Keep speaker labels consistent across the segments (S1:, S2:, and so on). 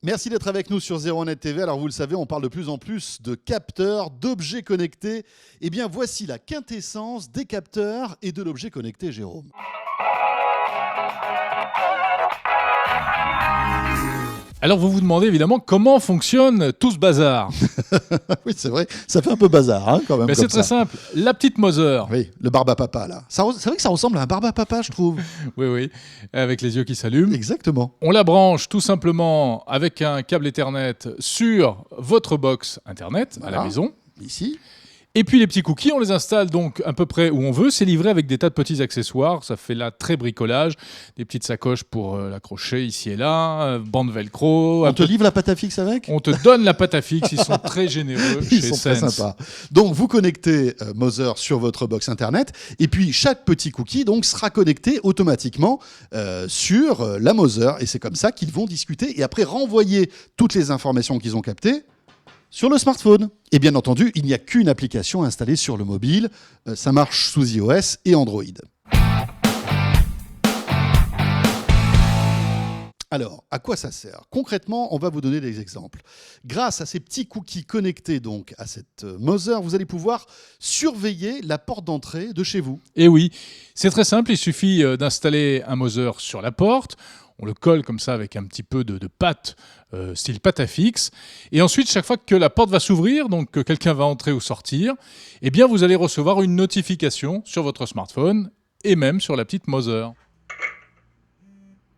S1: Merci d'être avec nous sur 01net TV. Alors vous le savez, on parle de plus en plus de capteurs, d'objets connectés. Eh bien voici la quintessence des capteurs et de l'objet connecté, Jérôme.
S2: Alors vous vous demandez évidemment comment fonctionne tout ce bazar.
S1: Oui, c'est vrai, ça fait un peu bazar hein, quand même.
S2: C'est très simple, la petite Mother.
S1: Oui, le barbe à papa là. C'est vrai que ça ressemble à un barbe à papa, je trouve.
S2: Oui, avec les yeux qui s'allument.
S1: Exactement.
S2: On la branche tout simplement avec un câble Ethernet sur votre box Internet à la maison.
S1: Ici.
S2: Et puis les petits cookies, on les installe donc à peu près où on veut. C'est livré avec des tas de petits accessoires. Ça fait là très bricolage. Des petites sacoches pour l'accrocher ici et là, bande velcro.
S1: On te livre la pâte à fixe avec ?
S2: On te donne la pâte à fixe. Ils sont très généreux chez
S1: Ils sont très
S2: Sense.
S1: sympas. Donc vous connectez Mother sur votre box Internet. Et puis chaque petit cookie donc, sera connecté automatiquement sur la Mother. Et c'est comme ça qu'ils vont discuter et après renvoyer toutes les informations qu'ils ont captées sur le smartphone. Et bien entendu, il n'y a qu'une application installée sur le mobile. Ça marche sous iOS et Android. Alors, à quoi ça sert ? Concrètement, on va vous donner des exemples. Grâce à ces petits cookies connectés donc à cette Mother, vous allez pouvoir surveiller la porte d'entrée de chez vous.
S2: Et oui, c'est très simple. Il suffit d'installer un Mother sur la porte. On le colle comme ça avec un petit peu de pâte, style pâte à fixe. Et ensuite, chaque fois que la porte va s'ouvrir, donc que quelqu'un va entrer ou sortir, eh bien, vous allez recevoir une notification sur votre smartphone et même sur la petite Mother.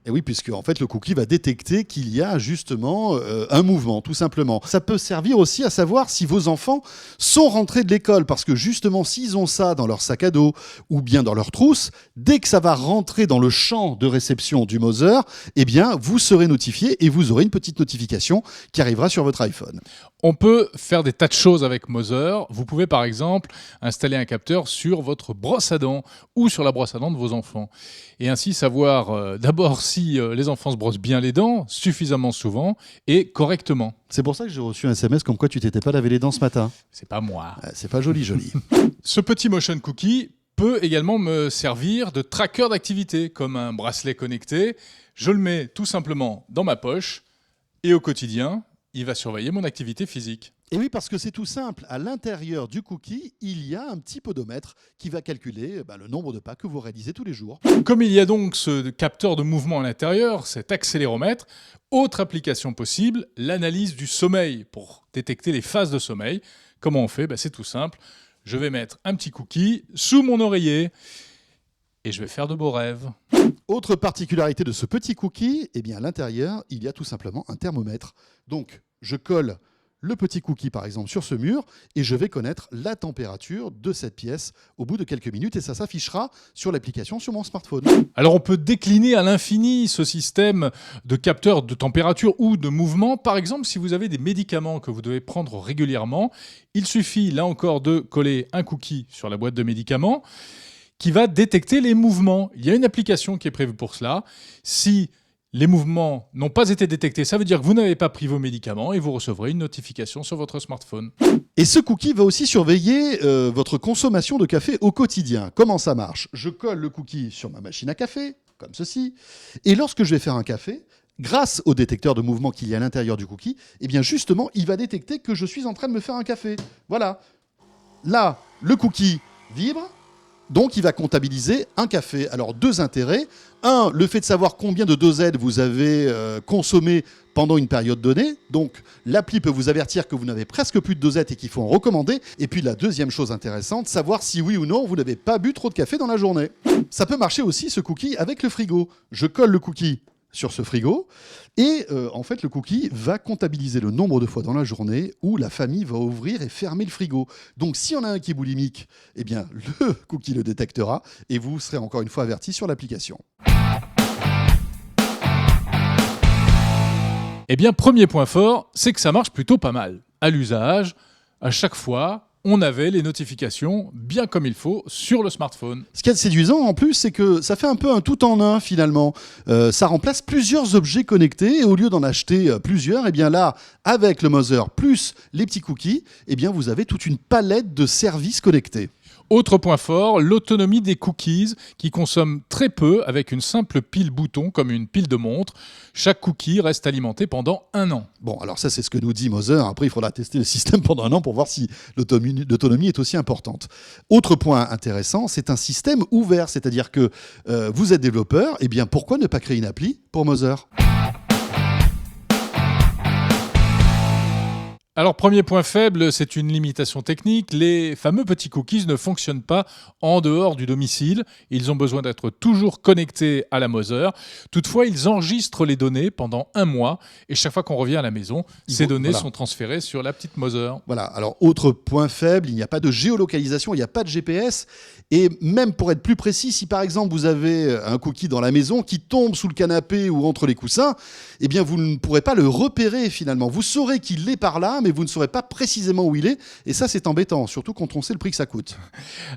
S1: Et oui, puisque en fait, le cookie va détecter qu'il y a justement un mouvement, tout simplement. Ça peut servir aussi à savoir si vos enfants sont rentrés de l'école, parce que justement, s'ils ont ça dans leur sac à dos ou bien dans leur trousse, dès que ça va rentrer dans le champ de réception du Mother, eh bien, vous serez notifié et vous aurez une petite notification qui arrivera sur votre iPhone.
S2: On peut faire des tas de choses avec Mother. Vous pouvez par exemple installer un capteur sur votre brosse à dents ou sur la brosse à dents de vos enfants. Et ainsi savoir d'abord si les enfants se brossent bien les dents, suffisamment souvent et correctement.
S1: C'est pour ça que j'ai reçu un SMS comme quoi tu t'étais pas lavé les dents ce matin.
S2: C'est pas moi.
S1: C'est pas joli.
S2: Ce petit motion cookie peut également me servir de tracker d'activité, comme un bracelet connecté. Je le mets tout simplement dans ma poche et au quotidien, il va surveiller mon activité physique.
S1: Et oui, parce que c'est tout simple. À l'intérieur du cookie, il y a un petit podomètre qui va calculer le nombre de pas que vous réalisez tous les jours.
S2: Comme il y a donc ce capteur de mouvement à l'intérieur, cet accéléromètre, autre application possible, l'analyse du sommeil pour détecter les phases de sommeil. Comment on fait ? C'est tout simple. Je vais mettre un petit cookie sous mon oreiller et je vais faire de beaux rêves.
S1: Autre particularité de ce petit cookie, eh bien à l'intérieur, il y a tout simplement un thermomètre. Donc, je colle le petit cookie, par exemple, sur ce mur et je vais connaître la température de cette pièce au bout de quelques minutes et ça s'affichera sur l'application sur mon smartphone.
S2: Alors, on peut décliner à l'infini ce système de capteurs de température ou de mouvement. Par exemple, si vous avez des médicaments que vous devez prendre régulièrement, il suffit, là encore, de coller un cookie sur la boîte de médicaments qui va détecter les mouvements. Il y a une application qui est prévue pour cela. Si les mouvements n'ont pas été détectés, ça veut dire que vous n'avez pas pris vos médicaments et vous recevrez une notification sur votre smartphone.
S1: Et ce cookie va aussi surveiller votre consommation de café au quotidien. Comment ça marche ? Je colle le cookie sur ma machine à café, comme ceci, et lorsque je vais faire un café, grâce au détecteur de mouvement qu'il y a à l'intérieur du cookie, eh bien justement, il va détecter que je suis en train de me faire un café. Voilà. Là, le cookie vibre. Donc, il va comptabiliser un café. Alors, deux intérêts. Un, le fait de savoir combien de dosettes vous avez consommé pendant une période donnée. Donc, l'appli peut vous avertir que vous n'avez presque plus de dosettes et qu'il faut en recommander. Et puis, la deuxième chose intéressante, savoir si oui ou non, vous n'avez pas bu trop de café dans la journée. Ça peut marcher aussi, ce cookie, avec le frigo. Je colle le cookie sur ce frigo et en fait le cookie va comptabiliser le nombre de fois dans la journée où la famille va ouvrir et fermer le frigo. Donc s'il y en a un qui est boulimique, eh bien le cookie le détectera et vous serez encore une fois averti sur l'application.
S2: Eh bien, premier point fort, c'est que ça marche plutôt pas mal. À l'usage, à chaque fois, on avait les notifications bien comme il faut sur le smartphone.
S1: Ce qui est séduisant en plus, c'est que ça fait un peu un tout en un finalement. Ça remplace plusieurs objets connectés et au lieu d'en acheter plusieurs, eh bien là, avec le Mother plus les petits cookies, eh bien vous avez toute une palette de services connectés.
S2: Autre point fort, l'autonomie des cookies qui consomment très peu avec une simple pile bouton comme une pile de montre. Chaque cookie reste alimenté pendant 1 an.
S1: Bon, alors ça, c'est ce que nous dit Moser. Après, il faudra tester le système pendant 1 an pour voir si l'autonomie est aussi importante. Autre point intéressant, c'est un système ouvert. C'est-à-dire que vous êtes développeur, eh bien, pourquoi ne pas créer une appli pour Moser ?
S2: Alors, premier point faible, c'est une limitation technique. Les fameux petits cookies ne fonctionnent pas en dehors du domicile. Ils ont besoin d'être toujours connectés à la Moser. Toutefois, ils enregistrent les données pendant 1 mois. Et chaque fois qu'on revient à la maison, ces données sont transférées sur la petite Moser.
S1: Voilà. Alors, autre point faible, il n'y a pas de géolocalisation, il n'y a pas de GPS. Et même pour être plus précis, si par exemple vous avez un cookie dans la maison qui tombe sous le canapé ou entre les coussins, eh bien vous ne pourrez pas le repérer finalement. Vous saurez qu'il est par là, mais vous ne saurez pas précisément où il est. Et ça, c'est embêtant, surtout quand on sait le prix que ça coûte.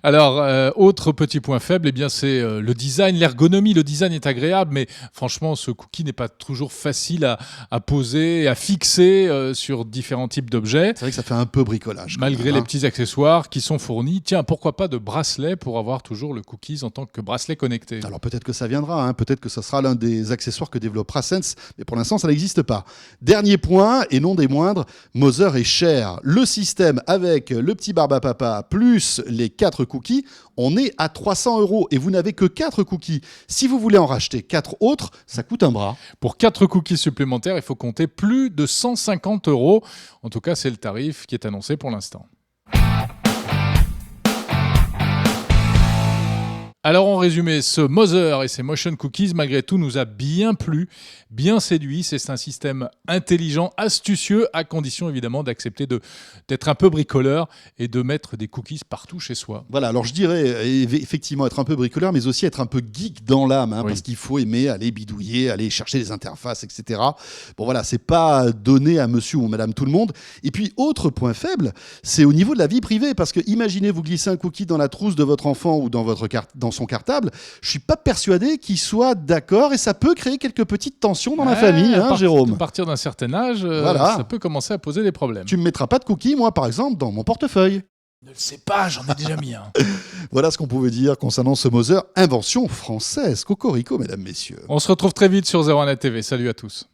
S2: Alors, autre petit point faible, eh bien, c'est le design, l'ergonomie. Le design est agréable, mais franchement, ce cookie n'est pas toujours facile à poser, à fixer sur différents types d'objets.
S1: C'est vrai que ça fait un peu bricolage.
S2: Malgré les petits accessoires qui sont fournis. Tiens, pourquoi pas de bracelet pour avoir toujours le cookies en tant que bracelet connecté.
S1: Alors peut-être que ça viendra, peut-être que ça sera l'un des accessoires que développera Sense, mais pour l'instant ça n'existe pas. Dernier point, et non des moindres, Moser est cher. Le système avec le petit Barbapapa plus les 4 cookies, on est à 300 €, et vous n'avez que 4 cookies. Si vous voulez en racheter 4 autres, ça coûte un bras.
S2: Pour 4 cookies supplémentaires, il faut compter plus de 150 €. En tout cas, c'est le tarif qui est annoncé pour l'instant. Alors en résumé, ce Moser et ses motion cookies, malgré tout, nous a bien plu, bien séduit. C'est un système intelligent, astucieux, à condition évidemment d'accepter d'être un peu bricoleur et de mettre des cookies partout chez soi.
S1: Voilà, alors je dirais effectivement être un peu bricoleur, mais aussi être un peu geek dans l'âme,
S2: Oui.
S1: parce qu'il faut aimer aller bidouiller, aller chercher les interfaces, etc. Bon voilà, c'est pas donné à monsieur ou madame tout le monde. Et puis, autre point faible, c'est au niveau de la vie privée, parce que imaginez vous glisser un cookie dans la trousse de votre enfant ou dans son cartable, je suis pas persuadé qu'il soit d'accord, et ça peut créer quelques petites tensions dans la famille, Jérôme.
S2: À partir d'un certain âge,
S1: Voilà.
S2: ça peut commencer à poser des problèmes.
S1: Tu me mettras pas de cookies, moi par exemple, dans mon portefeuille.
S2: Ne le sais pas, j'en ai déjà mis un.
S1: Voilà ce qu'on pouvait dire concernant ce Moser, invention française. Cocorico, mesdames, messieurs.
S2: On se retrouve très vite sur 01net TV. Salut à tous.